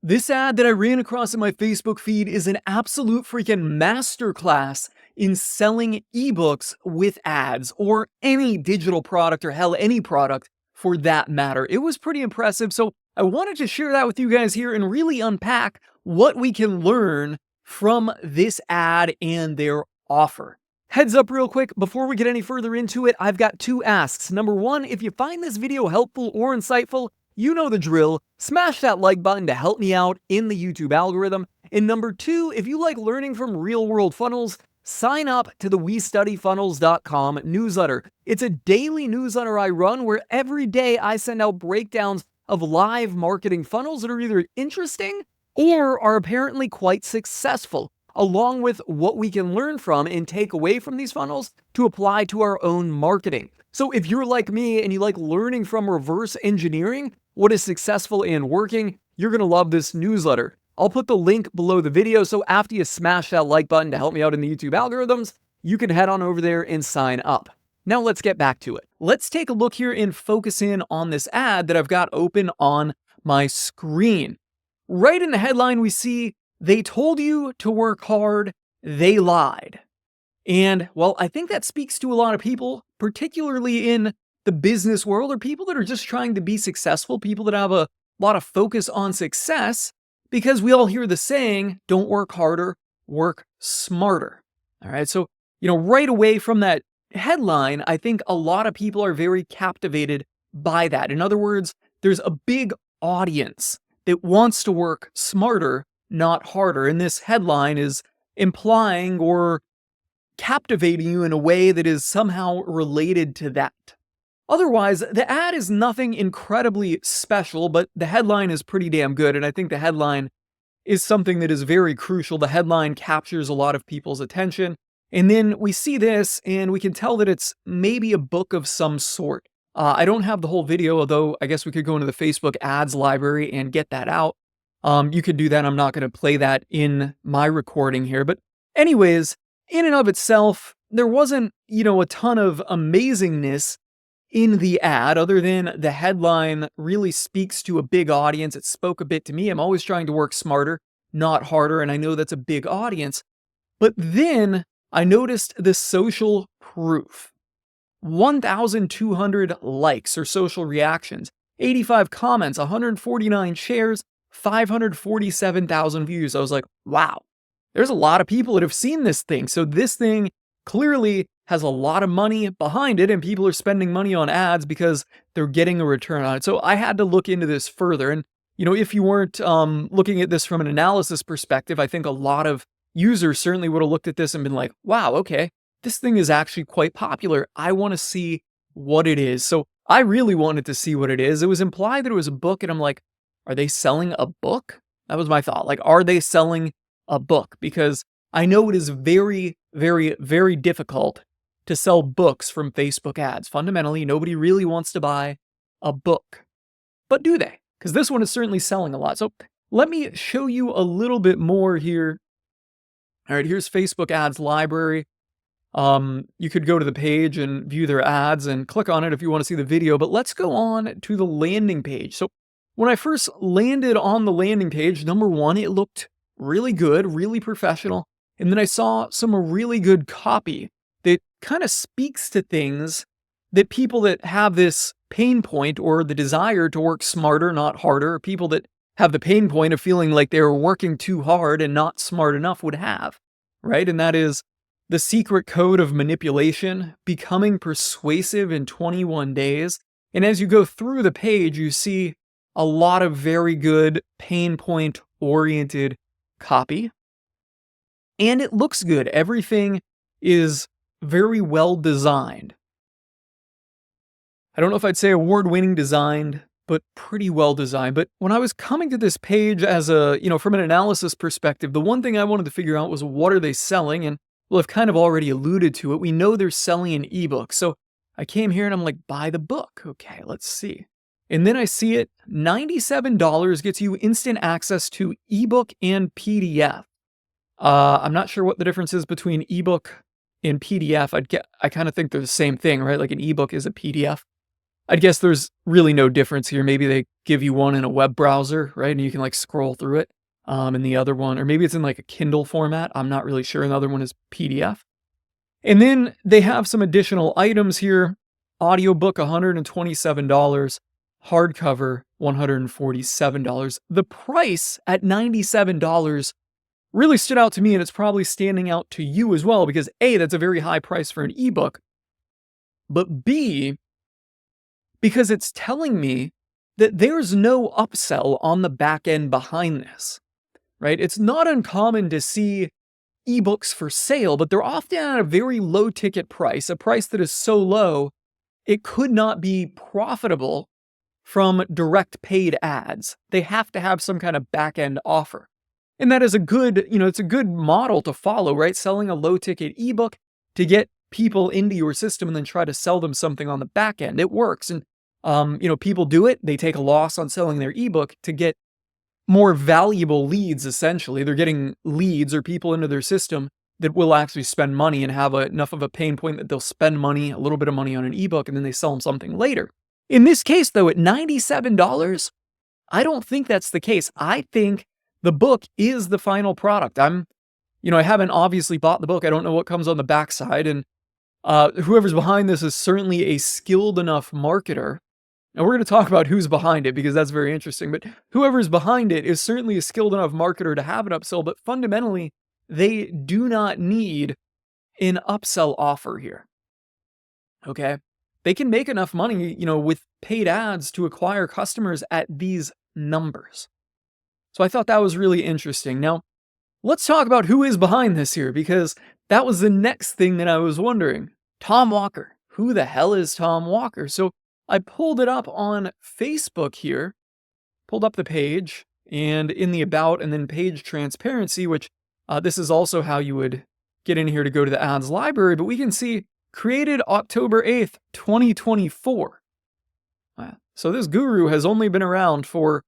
This ad that I ran across in my Facebook feed is an absolute freaking masterclass in selling ebooks with ads or any digital product or hell, any product for that matter. It was pretty impressive. So I wanted to share that with you guys here and really unpack what we can learn from this ad and their offer. Heads up real quick, before we get any further into it, I've got two asks. Number one, if you find this video helpful or insightful, you know the drill. Smash that like button to help me out in the YouTube algorithm. And number two, if you like learning from real-world funnels, sign up to the WeStudyFunnels.com newsletter. It's a daily newsletter I run where every day I send out breakdowns of live marketing funnels that are either interesting or are apparently quite successful, along with what we can learn from and take away from these funnels to apply to our own marketing. So if you're like me and you like learning from reverse engineering what is successful and working, you're going to love this newsletter. I'll put the link below the video, so after you smash that like button to help me out in the YouTube algorithms, you can head on over there and sign up. Now let's get back to it. Let's take a look here and focus in on this ad that I've got open on my screen. Right in the headline, we see, "They told you to work hard, they lied." And, well, I think that speaks to a lot of people, particularly in the business world, or people that are just trying to be successful, people that have a lot of focus on success, because we all hear the saying, don't work harder, work smarter. All right, so, right away from that headline, I think a lot of people are very captivated by that. In other words, there's a big audience that wants to work smarter, not harder. And this headline is implying or captivating you in a way that is somehow related to that. Otherwise, the ad is nothing incredibly special, but the headline is pretty damn good, and I think the headline is something that is very crucial. The headline captures a lot of people's attention, and then we see this, and we can tell that it's maybe a book of some sort. I don't have the whole video, although I guess we could go into the Facebook ads library and get that out. You could do that. I'm not going to play that in my recording here, but anyways, in and of itself, there wasn't, a ton of amazingness in the ad, other than the headline really speaks to a big audience. It spoke a bit to me. I'm always trying to work smarter, not harder, and I know that's a big audience. But then I noticed the social proof. 1,200 likes or social reactions, 85 comments, 149 shares, 547,000 views. I was like, wow, there's a lot of people that have seen this thing. So this thing clearly has a lot of money behind it, and people are spending money on ads because they're getting a return on it. So I had to look into this further. And, if you weren't looking at this from an analysis perspective, I think a lot of users certainly would have looked at this and been like, wow, okay, this thing is actually quite popular. I want to see what it is. So I really wanted to see what it is. It was implied that it was a book, and I'm like, are they selling a book? That was my thought. Like, are they selling a book? Because I know it is very, very, very difficult to sell books from Facebook ads. Fundamentally, nobody really wants to buy a book. But do they? Because this one is certainly selling a lot. So let me show you a little bit more here. All right, here's Facebook ads library. You could go to the page and view their ads and click on it if you want to see the video. But let's go on to the landing page. So when I first landed on the landing page, number one, it looked really good, really professional. And then I saw some really good copy that kind of speaks to things that people that have this pain point or the desire to work smarter, not harder, people that have the pain point of feeling like they're working too hard and not smart enough would have, right? And that is the secret code of manipulation, becoming persuasive in 21 days. And as you go through the page, you see a lot of very good pain point oriented copy. And it looks good. Everything is very well designed. I don't know if I'd say award-winning designed, but pretty well designed. But when I was coming to this page as from an analysis perspective, the one thing I wanted to figure out was, what are they selling? And well, I've kind of already alluded to it. We know they're selling an ebook. So I came here and I'm like, buy the book. Okay, let's see. And then I see it, $97 gets you instant access to ebook and PDF. I'm not sure what the difference is between ebook and PDF. I kind of think they're the same thing, right? Like an ebook is a PDF. I guess there's really no difference here. Maybe they give you one in a web browser, right? And you can like scroll through it. And the other one, or maybe it's in like a Kindle format. I'm not really sure. Another one is PDF. And then they have some additional items here. Audiobook, $127. Hardcover, $147. The price at $97 really stood out to me, and it's probably standing out to you as well, because A, that's a very high price for an ebook, but B, because it's telling me that there's no upsell on the back end behind this, right? It's not uncommon to see ebooks for sale, but they're often at a very low ticket price, a price that is so low, it could not be profitable from direct paid ads. They have to have some kind of back end offer. And that is a good, it's a good model to follow, right? Selling a low ticket ebook to get people into your system and then try to sell them something on the back end. It works. And, people do it. They take a loss on selling their ebook to get more valuable leads, essentially. They're getting leads or people into their system that will actually spend money and have enough of a pain point that they'll spend money, a little bit of money on an ebook, and then they sell them something later. In this case, though, at $97, I don't think that's the case. I think the book is the final product. I haven't obviously bought the book. I don't know what comes on the backside. And whoever's behind this is certainly a skilled enough marketer. And we're going to talk about who's behind it because that's very interesting. But whoever's behind it is certainly a skilled enough marketer to have an upsell. But fundamentally, they do not need an upsell offer here. Okay? They can make enough money, with paid ads to acquire customers at these numbers. So I thought that was really interesting. Now, let's talk about who is behind this here, because that was the next thing that I was wondering. Tom Walker. Who the hell is Tom Walker? So I pulled it up on Facebook here, pulled up the page, and in the About and then page transparency, which this is also how you would get in here to go to the ads library, but we can see created October 8th, 2024. So this guru has only been around for,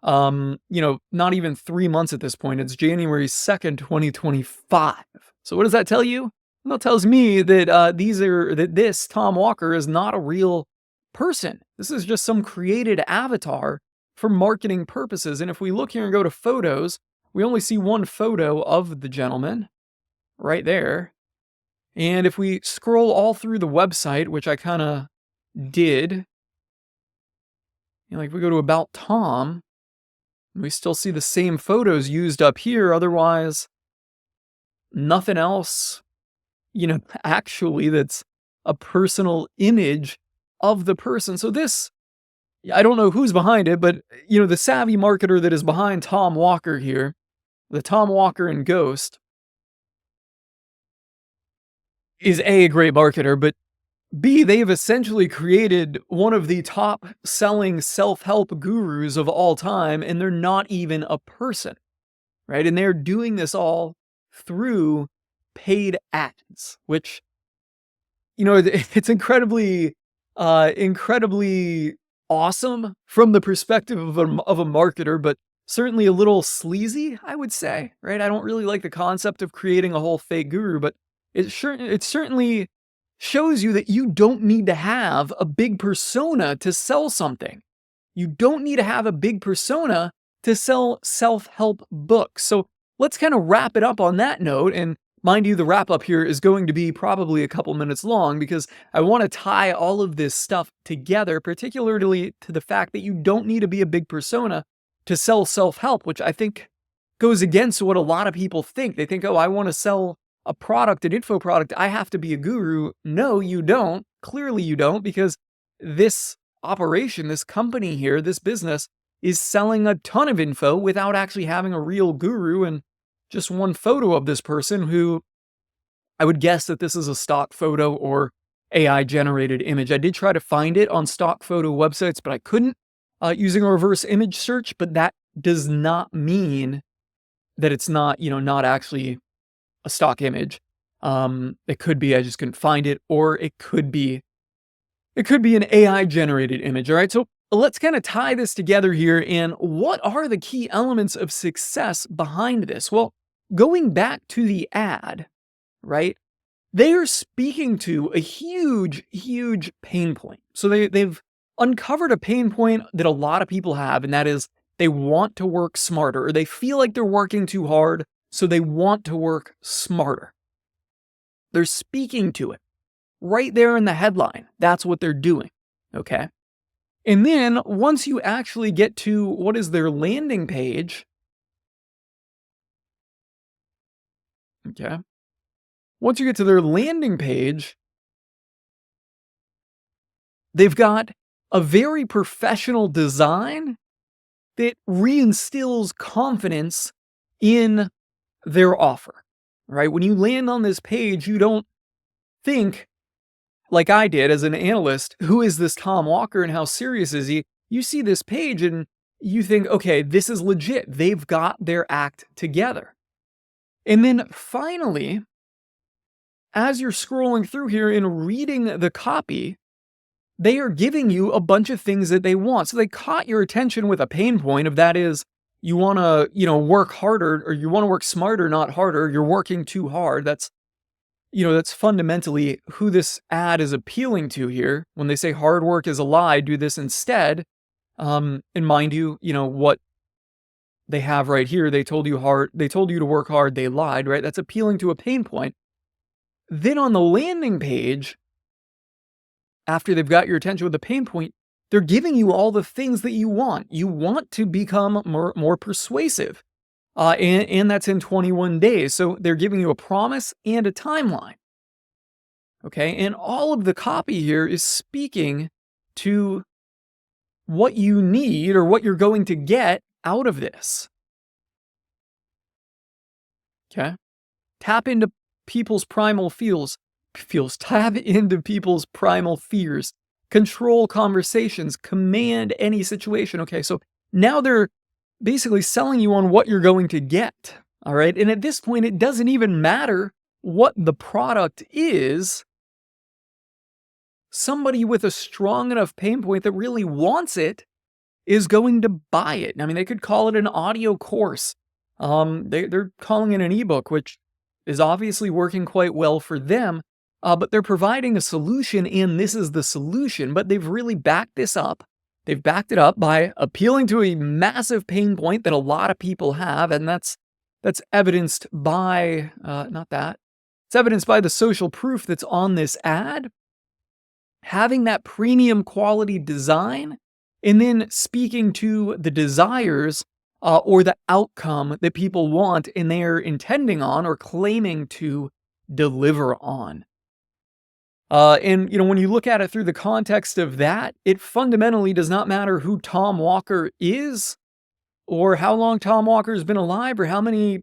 not even 3 months at this point. It's January 2nd, 2025. So what does that tell you? Well, it tells me that this Tom Walker is not a real person. This is just some created avatar for marketing purposes. And if we look here and go to photos, we only see one photo of the gentleman right there. And if we scroll all through the website, which I kind of did, like we go to About Tom, we still see the same photos used up here. Otherwise, nothing else, actually that's a personal image of the person. So this, I don't know who's behind it, but, the savvy marketer that is behind Tom Walker here, the Tom Walker and Ghost, is A great marketer, but B, they've essentially created one of the top selling self-help gurus of all time, and they're not even a person, right? And they're doing this all through paid ads, which, it's incredibly awesome from the perspective of a marketer, but certainly a little sleazy, I would say, right? I don't really like the concept of creating a whole fake guru, but it certainly shows you that you don't need to have a big persona to sell something. You don't need to have a big persona to sell self-help books. So let's kind of wrap it up on that note. And mind you, the wrap up here is going to be probably a couple minutes long because I want to tie all of this stuff together, particularly to the fact that you don't need to be a big persona to sell self-help, which I think goes against what a lot of people think. They think, oh, I want to sell a product, an info product, I have to be a guru. No, you don't. Clearly you don't, because this operation, this company here, this business is selling a ton of info without actually having a real guru and just one photo of this person who I would guess that this is a stock photo or AI generated image. I did try to find it on stock photo websites, but I couldn't using a reverse image search, but that does not mean that it's not, not actually a stock image. It could be I just couldn't find it, or it could be an AI generated image. All right. So let's kind of tie this together here. And what are the key elements of success behind this? Well, going back to the ad, right? They are speaking to a huge, huge pain point. So they've uncovered a pain point that a lot of people have, and that is they want to work smarter, or they feel like they're working too hard, so they want to work smarter. They're speaking to it right there in the headline. That's what they're doing, okay? And then once you actually get to what is their landing page, okay? Once you get to their landing page, they've got a very professional design that reinstills confidence in their offer, right? When you land on this page, you don't think, like I did as an analyst, who is this Tom Walker and how serious is he? You see this page and you think, okay, this is legit. They've got their act together. And then finally, as you're scrolling through here and reading the copy, they are giving you a bunch of things that they want. So they caught your attention with a pain point of that is you want to, work harder, or you want to work smarter, not harder. You're working too hard. That's fundamentally who this ad is appealing to here. When they say hard work is a lie, do this instead. And mind you, what they have right here, they told you to work hard, they lied, right? That's appealing to a pain point. Then on the landing page, after they've got your attention with the pain point, they're giving you all the things that you want. You want to become more persuasive. And that's in 21 days. So they're giving you a promise and a timeline. Okay. And all of the copy here is speaking to what you need or what you're going to get out of this. Okay. Tap into people's primal tap into people's primal fears, control conversations, command any situation. Okay. So now they're basically selling you on what you're going to get. All right. And at this point, it doesn't even matter what the product is. Somebody with a strong enough pain point that really wants it is going to buy it. I mean, they could call it an audio course. They're calling it an ebook, which is obviously working quite well for them. But they're providing a solution, and this is the solution. But they've really backed this up. They've backed it up by appealing to a massive pain point that a lot of people have, and that's evidenced by It's evidenced by the social proof that's on this ad. Having that premium quality design, and then speaking to the desires or the outcome that people want and they're intending on or claiming to deliver on. And when you look at it through the context of that, it fundamentally does not matter who Tom Walker is, or how long Tom Walker has been alive, or how many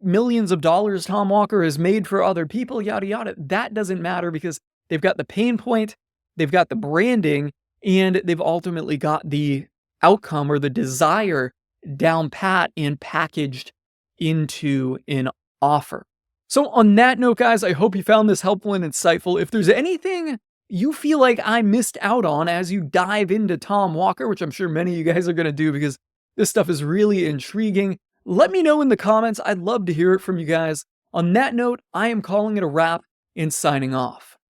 millions of dollars Tom Walker has made for other people, yada, yada. That doesn't matter because they've got the pain point, they've got the branding, and they've ultimately got the outcome or the desire down pat and packaged into an offer. So on that note, guys, I hope you found this helpful and insightful. If there's anything you feel like I missed out on as you dive into Tom Walker, which I'm sure many of you guys are going to do because this stuff is really intriguing, let me know in the comments. I'd love to hear it from you guys. On that note, I am calling it a wrap and signing off.